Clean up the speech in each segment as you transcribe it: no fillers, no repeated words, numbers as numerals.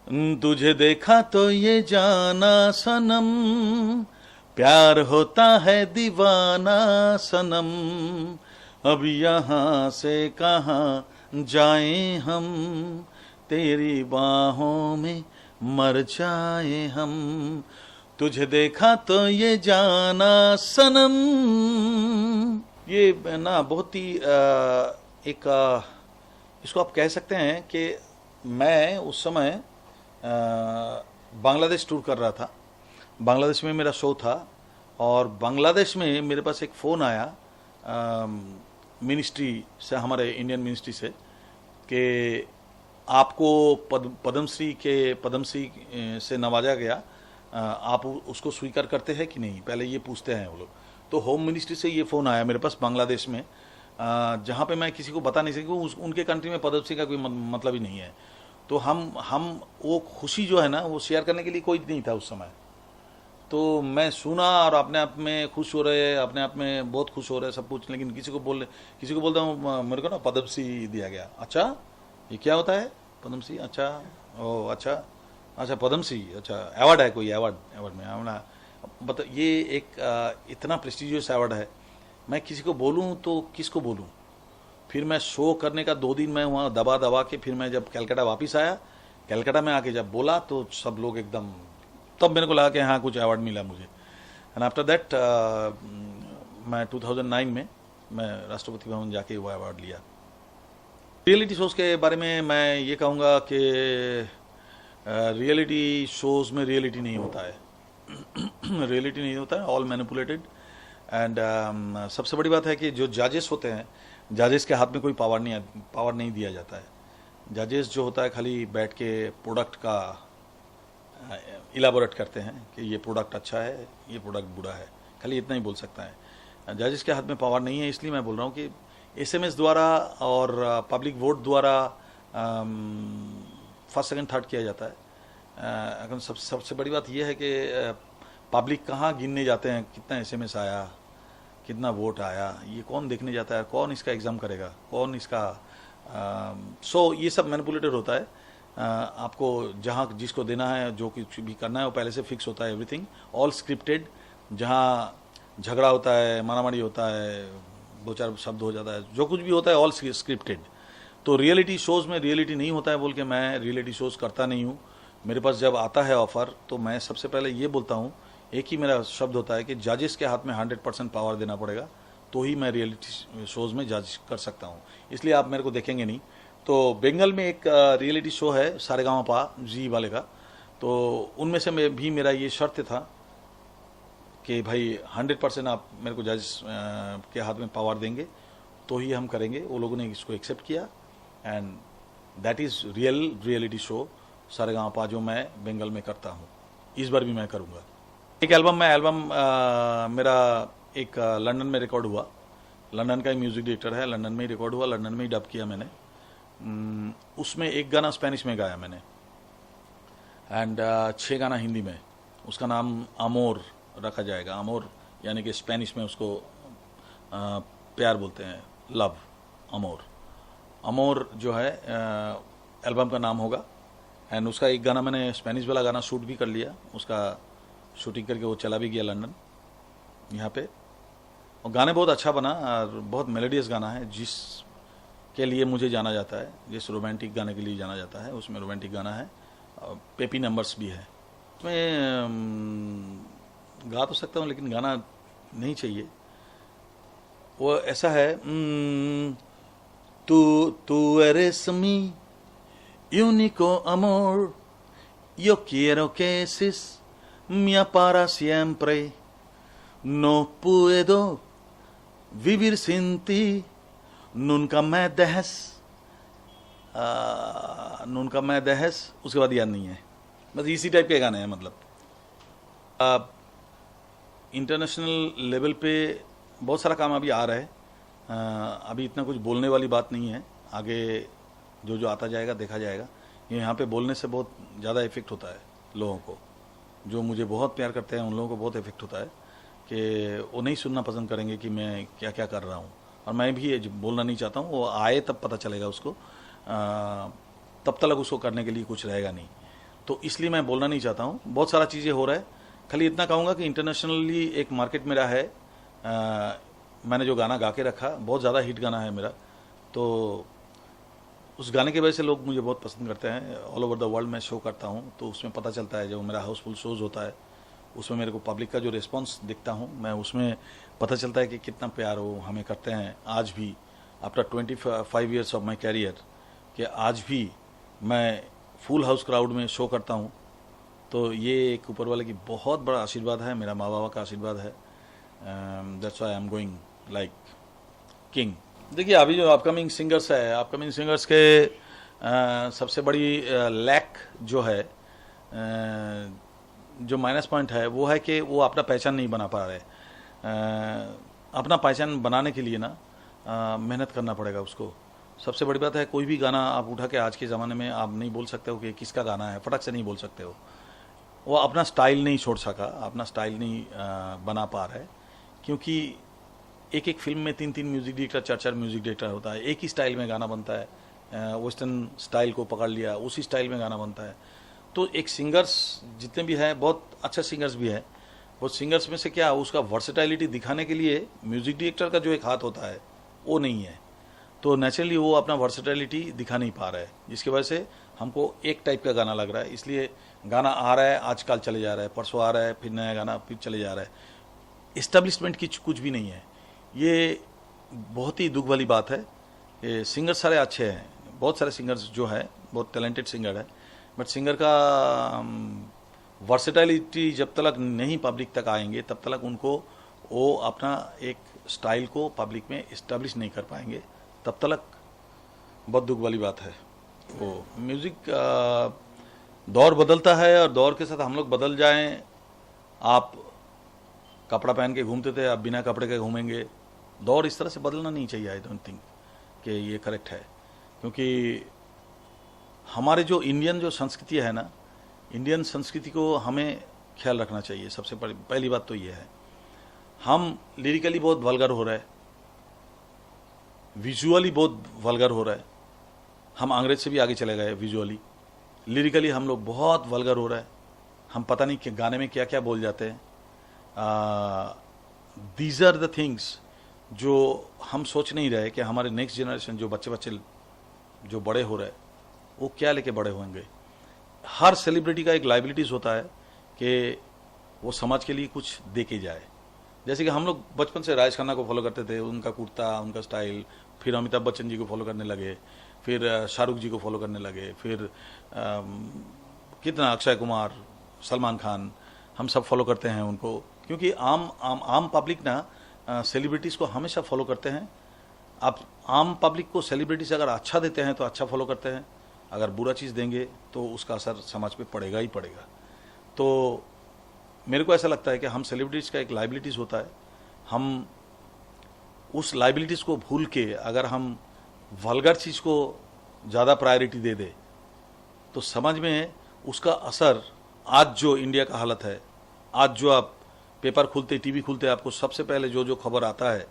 तुझे देखा तो ये जाना सनम, प्यार होता है दीवाना सनम, अब यहाँ से कहाँ जाएं हम, तेरी बाहों में मर जाए हम। तुझे देखा तो ये जाना सनम। ये ना बहुत ही एक इसको आप कह सकते हैं कि मैं उस समय बांग्लादेश टूर कर रहा था। बांग्लादेश में मेरा शो था और बांग्लादेश में मेरे पास एक फ़ोन आया मिनिस्ट्री से, हमारे इंडियन मिनिस्ट्री से, कि आपको पद्मश्री से नवाजा गया, आप उसको स्वीकार करते हैं कि नहीं, पहले ये पूछते हैं वो लोग। तो होम मिनिस्ट्री से ये फ़ोन आया मेरे पास बांग्लादेश में, जहाँ पे मैं किसी को बता नहीं सकी, उनके कंट्री में पद्मश्री का कोई मतलब ही नहीं है। तो हम वो खुशी जो है ना, वो शेयर करने के लिए कोई नहीं था उस समय। तो मैं सुना और अपने आप में खुश हो रहे, अपने आप में बहुत खुश हो रहे सब कुछ, लेकिन किसी को बोलता हूँ मेरे को ना पद्मश्री दिया गया। अच्छा, ये क्या होता है पद्मश्री? अच्छा, ओ अच्छा, अच्छा पद्मश्री, अच्छा अवार्ड है, कोई अवार्ड में हमने बता, ये एक इतना प्रेस्टिजियस अवार्ड है। मैं किसी को बोलूँ तो किसको बोलूँ? फिर मैं शो करने का 2 दिन मैं वहाँ दबा के, फिर मैं जब कलकत्ता वापस आया, कलकत्ता में आके जब बोला तो सब लोग एकदम, तब मेरे को लगा कि हाँ कुछ अवार्ड मिला मुझे। एंड आफ्टर दैट मैं 2009 में मैं राष्ट्रपति भवन जाके वो अवार्ड लिया। रियलिटी शोज़ के बारे में मैं ये कहूँगा कि रियलिटी शोज़ में रियलिटी नहीं होता है। रियलिटी नहीं होता है, ऑल मैनिपुलेटेड। एंड सबसे बड़ी बात है कि जो जजेस होते हैं, जजेस के हाथ में कोई पावर नहीं दिया जाता है। जजेस जो होता है खाली बैठ के प्रोडक्ट का इलाबोरेट करते हैं कि ये प्रोडक्ट अच्छा है, ये प्रोडक्ट बुरा है, खाली इतना ही बोल सकता है। जजेस के हाथ में पावर नहीं है, इसलिए मैं बोल रहा हूँ कि एसएमएस द्वारा और पब्लिक वोट द्वारा फर्स्ट सेकंड थर्ड किया जाता है। अगर सबसे बड़ी बात यह है कि पब्लिक कहाँ गिनने जाते हैं कितना एसएमएस आया, कितना वोट आया, ये कौन देखने जाता है, कौन इसका एग्ज़ाम करेगा, कौन इसका सो ये सब मैनिपुलेटेड होता है। आपको जहाँ जिसको देना है, जो कुछ भी करना है, वो पहले से फिक्स होता है, एवरीथिंग ऑल स्क्रिप्टेड। जहाँ झगड़ा होता है, मारामारी होता है, 2-4 शब्द हो जाता है, जो कुछ भी होता है ऑल स्क्रिप्टेड। तो रियलिटी शोज़ में रियलिटी नहीं होता है बोल के मैं रियलिटी शोज़ करता नहीं हूँ। मेरे पास जब आता है ऑफ़र तो मैं सबसे पहले ये बोलता हूँ, एक ही मेरा शब्द होता है कि जजेस के हाथ में 100% पावर देना पड़ेगा, तो ही मैं रियलिटी शोज़ में जज कर सकता हूँ। इसलिए आप मेरे को देखेंगे नहीं। तो बंगाल में एक रियलिटी शो है सारेगामापा जी वाले का, तो उनमें से भी मेरा ये शर्त था कि भाई 100% आप मेरे को जज के हाथ में पावर देंगे तो ही हम करेंगे। वो लोगों ने इसको एक्सेप्ट किया and that is reality show Sa Re Ga Ma Pa जो मैं बंगाल में करता हूँ। इस बार भी मैं करूँगा। एक एल्बम मेरा एक लंदन में रिकॉर्ड हुआ। लंदन का ही म्यूज़िक डायरेक्टर है, लंदन में ही रिकॉर्ड हुआ, लंदन में ही डब किया मैंने। उसमें एक गाना स्पेनिश में गाया मैंने एंड 6 गाना हिंदी में। उसका नाम अमोर रखा जाएगा। अमोर यानी कि स्पेनिश में उसको प्यार बोलते हैं, लव, अमोर। अमोर जो है एल्बम का नाम होगा। एंड उसका एक गाना मैंने स्पेनिश वाला गाना शूट भी कर लिया, उसका शूटिंग करके वो चला भी गया लंदन यहाँ पे। और गाने बहुत अच्छा बना और बहुत मेलोडियस गाना है, जिस के लिए मुझे जाना जाता है, जिस रोमांटिक गाने के लिए जाना जाता है, उसमें रोमांटिक गाना है, पेपी नंबर्स भी है। उसमें गा तो सकता हूँ लेकिन गाना नहीं चाहिए। वो ऐसा है, tú eres mi único amor, yo quiero que seas mía para siempre, no puedo vivir sin ti, nunca me dejes, उसके बाद याद नहीं है। बस इसी टाइप के गाने हैं। मतलब इंटरनेशनल लेवल पे बहुत सारा काम अभी आ रहा है। अभी इतना कुछ बोलने वाली बात नहीं है, आगे जो आता जाएगा देखा जाएगा। ये यहाँ पे बोलने से बहुत ज़्यादा इफेक्ट होता है लोगों को, जो मुझे बहुत प्यार करते हैं उन लोगों को बहुत इफेक्ट होता है कि वो नहीं सुनना पसंद करेंगे कि मैं क्या क्या कर रहा हूँ। और मैं भी बोलना नहीं चाहता हूँ, वो आए तब पता चलेगा उसको, तब तक उसको करने के लिए कुछ रहेगा नहीं। तो इसलिए मैं बोलना नहीं चाहता हूँ। बहुत सारा चीज़ें हो रहा है, खाली इतना कहूँगा कि इंटरनेशनली एक मार्केट मेरा है। मैंने जो गाना गा के रखा, बहुत ज़्यादा हिट गाना है मेरा, तो उस गाने की वजह से लोग मुझे बहुत पसंद करते हैं। ऑल ओवर द वर्ल्ड मैं शो करता हूँ, तो उसमें पता चलता है, जब मेरा हाउसफुल शोज़ होता है उसमें मेरे को पब्लिक का जो रिस्पांस दिखता हूँ मैं, उसमें पता चलता है कि कितना प्यार वो हमें करते हैं आज भी, after 25 years of my career, कि आज भी मैं फुल हाउस क्राउड में शो करता हूँ। तो ये एक ऊपर वाले की बहुत बड़ा आशीर्वाद है, मेरा माँ बाबा का आशीर्वाद है। That's why I am going like king. देखिए अभी जो अपकमिंग सिंगर्स है, अपकमिंग सिंगर्स के सबसे बड़ी लैक जो है, जो माइनस पॉइंट है, वो है कि वो अपना पहचान नहीं बना पा रहे। अपना पहचान बनाने के लिए ना मेहनत करना पड़ेगा उसको। सबसे बड़ी बात है, कोई भी गाना आप उठा के आज के ज़माने में आप नहीं बोल सकते हो कि किसका गाना है, फटक से नहीं बोल सकते हो। वो अपना स्टाइल नहीं छोड़ सका, अपना स्टाइल नहीं बना पा रहा है, क्योंकि एक एक फिल्म में 3 म्यूजिक डायरेक्टर, 4 म्यूजिक डायरेक्टर होता है, एक ही स्टाइल में गाना बनता है। वेस्टर्न स्टाइल को पकड़ लिया, उसी स्टाइल में गाना बनता है। तो एक सिंगर्स जितने भी हैं, बहुत अच्छा सिंगर्स भी है, वो सिंगर्स में से क्या उसका वर्सेटाइलिटी दिखाने के लिए म्यूजिक डायरेक्टर का जो एक हाथ होता है वो नहीं है। तो नेचुरली वो अपना वर्सेटाइलिटी दिखा नहीं पा रहा है, जिसकी वजह से हमको एक टाइप का गाना लग रहा है। इसलिए गाना आ रहा है, आजकल चले जा रहा है, परसों आ रहा है, फिर नया गाना फिर चले जा रहा है। इस्टेब्लिशमेंट की कुछ भी नहीं है। ये बहुत ही दुख वाली बात है। ये सिंगर सारे अच्छे हैं, बहुत सारे सिंगर्स जो है बहुत टैलेंटेड सिंगर है, बट सिंगर का वर्सेटाइलिटी जब तक नहीं पब्लिक तक आएंगे तब तक उनको वो अपना एक स्टाइल को पब्लिक में इस्टेब्लिश नहीं कर पाएंगे, तब तक बहुत दुख वाली बात है। वो म्यूज़िक दौर बदलता है और दौर के साथ हम लोग बदल जाएं। आप कपड़ा पहन के घूमते थे, आप बिना कपड़े के घूमेंगे। दौर इस तरह से बदलना नहीं चाहिए। आई डोंट थिंक कि ये करेक्ट है, क्योंकि हमारे जो इंडियन जो संस्कृति है ना, इंडियन संस्कृति को हमें ख्याल रखना चाहिए। सबसे पहली बात तो ये है, हम लिरिकली बहुत वल्गर हो रहा है, विजुअली बहुत वल्गर हो रहा है। हम अंग्रेज से भी आगे चले गए विजुअली। लिरिकली हम लोग बहुत वल्गर हो रहा है। हम पता नहीं कि गाने में क्या क्या बोल जाते हैं। दीज आर द थिंग्स जो हम सोच नहीं रहे कि हमारे नेक्स्ट जनरेशन जो बच्चे जो बड़े हो रहे हैं वो क्या लेके बड़े होंगे। हर सेलिब्रिटी का एक लाइबिलिटीज़ होता है कि वो समाज के लिए कुछ दे के जाए। जैसे कि हम लोग बचपन से राजेश खन्ना को फॉलो करते थे, उनका कुर्ता, उनका स्टाइल, फिर अमिताभ बच्चन जी को फॉलो करने लगे, फिर शाहरुख जी को फॉलो करने लगे, फिर कितना अक्षय कुमार, सलमान खान, हम सब फॉलो करते हैं उनको, क्योंकि आम पब्लिक ना सेलिब्रिटीज़ को हमेशा फॉलो करते हैं। आप आम पब्लिक को सेलिब्रिटीज़ अगर अच्छा देते हैं तो अच्छा फॉलो करते हैं, अगर बुरा चीज़ देंगे तो उसका असर समाज पे पड़ेगा ही पड़ेगा। तो मेरे को ऐसा लगता है कि हम सेलिब्रिटीज़ का एक लाइबिलिटीज़ होता है, हम उस लाइबिलिटीज़ को भूल के अगर हम वल्गर चीज़ को ज़्यादा प्रायोरिटी दे दे तो समाज में उसका असर, आज जो इंडिया का हालत है, आज जो आप पेपर खुलते, टीवी खुलते, आपको सबसे पहले जो खबर आता है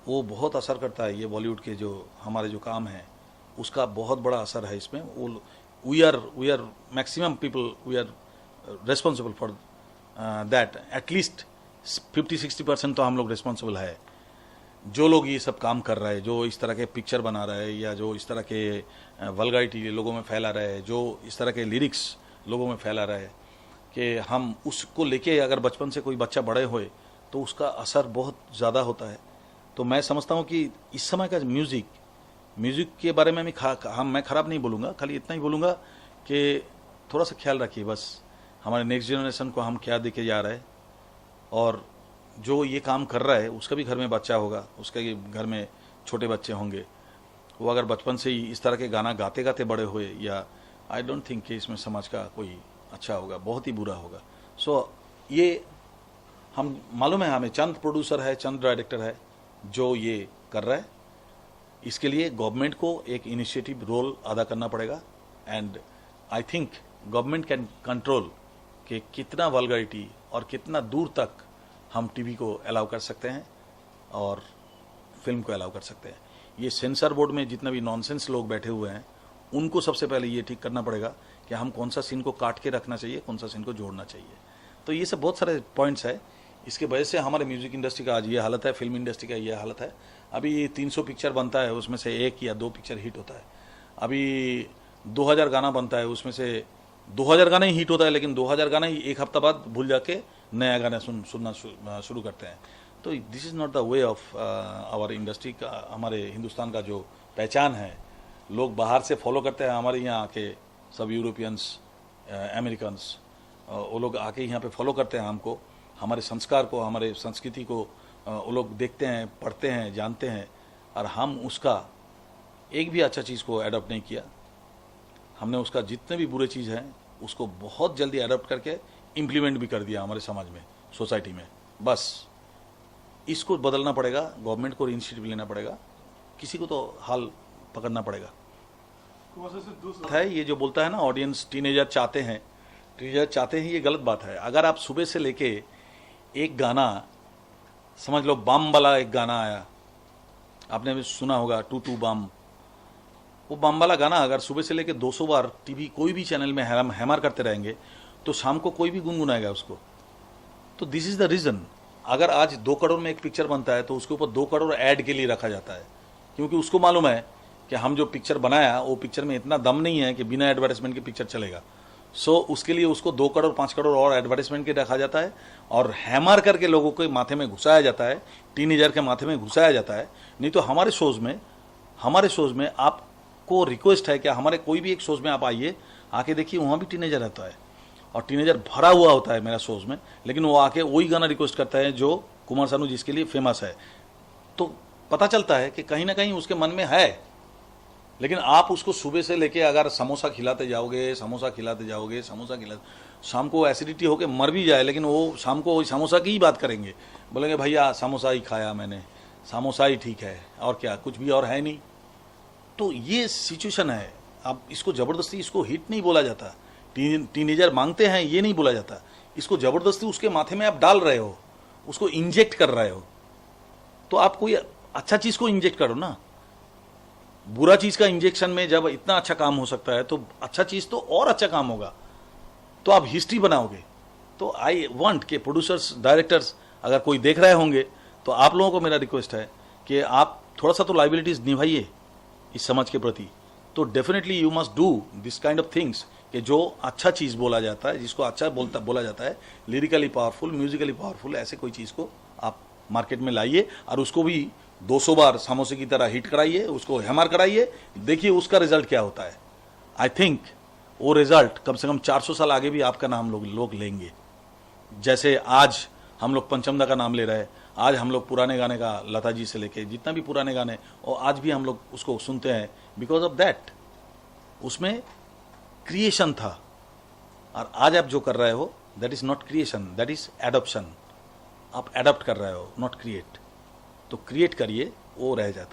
वो बहुत असर करता है। ये बॉलीवुड के जो हमारे जो काम हैं उसका बहुत बड़ा असर है इसमें। We are maximum people, we are responsible for that. At least 50-60% तो हम लोग रिस्पॉन्सिबल है। जो लोग ये सब काम कर रहे हैं, जो इस तरह के पिक्चर बना रहे हैं, या जो इस तरह के वल्गैरिटी लोगों में फैला रहे हैं, जो इस तरह के लिरिक्स लोगों में फैला रहे हैं, कि हम उसको लेके अगर बचपन से कोई बच्चा बड़े होए तो उसका असर बहुत ज़्यादा होता है। तो मैं समझता हूँ कि इस समय का म्यूज़िक के बारे में मैं ख़राब नहीं बोलूँगा, खाली इतना ही बोलूँगा कि थोड़ा सा ख्याल रखिए बस, हमारे नेक्स्ट जनरेशन को हम क्या देके जा रहे हैं। और जो ये काम कर रहा है उसका भी घर में बच्चा होगा, उसके घर में छोटे बच्चे होंगे, वो अगर बचपन से ही इस तरह के गाना गाते गाते बड़े हुए, या आई डोंट थिंक कि इसमें समाज का कोई अच्छा होगा, बहुत ही बुरा होगा। सो ये हम मालूम है, हमें चंद प्रोड्यूसर है, चंद डायरेक्टर है जो ये कर रहा है। इसके लिए गवर्नमेंट को एक इनिशिएटिव रोल अदा करना पड़ेगा। And I think government can control कि कितना वल्गैरिटी और कितना दूर तक हम टीवी को अलाउ कर सकते हैं और फिल्म को अलाउ कर सकते हैं। ये सेंसर बोर्ड में जितना भी नॉनसेंस लोग बैठे हुए हैं उनको सबसे पहले ये ठीक करना पड़ेगा कि हम कौन सा सीन को काट के रखना चाहिए, कौन सा सीन को जोड़ना चाहिए। तो ये सब बहुत सारे पॉइंट्स है। इसके वजह से हमारे म्यूजिक इंडस्ट्री का आज ये हालत है, फिल्म इंडस्ट्री का ये हालत है। अभी 300 पिक्चर बनता है, उसमें से 1 या 2 पिक्चर हिट होता है। अभी 2000 गाना बनता है, उसमें से 2000 गाना ही हिट होता है, लेकिन 2000 गाना ही 1 हफ्ता बाद भूल जाके नया गाना सुनना शुरू करते हैं। तो this is not the way of our industry का। हमारे हिंदुस्तान का जो पहचान है, लोग बाहर से फॉलो करते हैं, हमारे यहाँ आके सब यूरोपियंस, अमेरिकन्स, वो लोग आके यहाँ पे फॉलो करते हैं हमको, हमारे संस्कार को, हमारे संस्कृति को वो लोग देखते हैं, पढ़ते हैं, जानते हैं, और हम उसका एक भी अच्छा चीज़ को अडॉप्ट नहीं किया। हमने उसका जितने भी बुरे चीज़ हैं उसको बहुत जल्दी अडॉप्ट करके इम्प्लीमेंट भी कर दिया हमारे समाज में, सोसाइटी में। बस इसको बदलना पड़ेगा, गवर्नमेंट को इनिशिएटिव लेना पड़ेगा, किसी को तो हाल पकड़ना पड़ेगा। है ये जो बोलता है ना ऑडियंस, टीनेजर चाहते हैं, ये गलत बात है। अगर आप सुबह से लेके एक गाना, समझ लो बम वाला एक गाना आया, आपने भी सुना होगा, टू टू बम, वो बम वाला गाना अगर सुबह से लेके 200 बार टीवी कोई भी चैनल में हैमर करते रहेंगे तो शाम को कोई भी गुनगुनाएगा उसको। तो दिस इज द रीजन। अगर आज 2 करोड़ में एक पिक्चर बनता है तो उसके ऊपर 2 करोड़ ऐड के लिए रखा जाता है, क्योंकि उसको मालूम है कि हम जो पिक्चर बनाया वो पिक्चर में इतना दम नहीं है कि बिना एडवर्टाइजमेंट के पिक्चर चलेगा। सो उसके लिए उसको 2 करोड़ 5 करोड़ और एडवर्टाइजमेंट के रखा जाता है, और हैमर करके लोगों के माथे में घुसाया जाता है, टीनेजर के माथे में घुसाया जाता है। नहीं तो हमारे शोज में आपको रिक्वेस्ट है कि हमारे कोई भी एक शोज में आप आइए, आके देखिए, वहाँ भी टीनेजर रहता है और टीनेजर भरा हुआ होता है मेरा शोज में, लेकिन वो आके वही गाना रिक्वेस्ट करता है जो कुमार सानू जिसके लिए फेमस है। तो पता चलता है कि कहीं ना कहीं उसके मन में है, लेकिन आप उसको सुबह से लेके अगर समोसा खिलाते जाओगे, शाम को एसिडिटी होके मर भी जाए, लेकिन वो शाम को वही समोसा की ही बात करेंगे, बोलेंगे भैया समोसा ही खाया मैंने, समोसा ही ठीक है, और क्या, कुछ भी और है नहीं। तो ये सिचुएशन है। अब इसको जबरदस्ती, इसको हिट नहीं बोला जाता, टीनेजर मांगते हैं ये नहीं बोला जाता, इसको जबरदस्ती उसके माथे में आप डाल रहे हो, उसको इंजेक्ट कर रहे हो। तो आप कोई अच्छा चीज को इंजेक्ट करो ना। बुरा चीज का इंजेक्शन में जब इतना अच्छा काम हो सकता है, तो अच्छा चीज तो और अच्छा काम होगा, तो आप हिस्ट्री बनाओगे। तो आई वांट के प्रोड्यूसर्स, डायरेक्टर्स, अगर कोई देख रहे होंगे तो आप लोगों को मेरा रिक्वेस्ट है कि आप थोड़ा सा तो लाइबिलिटीज निभाइए इस समाज के प्रति। तो definitely you must do this kind of things, कि जो अच्छा चीज बोला जाता है, जिसको अच्छा बोला जाता है, लिरिकली पावरफुल, म्यूजिकली पावरफुल, ऐसे कोई चीज को आप मार्केट में लाइए, और उसको भी 200 बार समोसे की तरह हिट कराइए, उसको हैमर कराइए, देखिए उसका रिजल्ट क्या होता है। आई थिंक वो रिजल्ट कम से कम 400 साल आगे भी आपका नाम लोग लेंगे। जैसे आज हम लोग पंचमदा का नाम ले रहे हैं, आज हम लोग पुराने गाने का, लता जी से लेके जितना भी पुराने गाने, और आज भी हम लोग उसको सुनते हैं, बिकॉज ऑफ दैट उसमें क्रिएशन था। और आज आप जो कर रहे हो, that is not creation, that is adoption. आप एडॉप्ट कर रहे हो, नॉट क्रिएट। तो क्रिएट करिए, वो रह जाता है।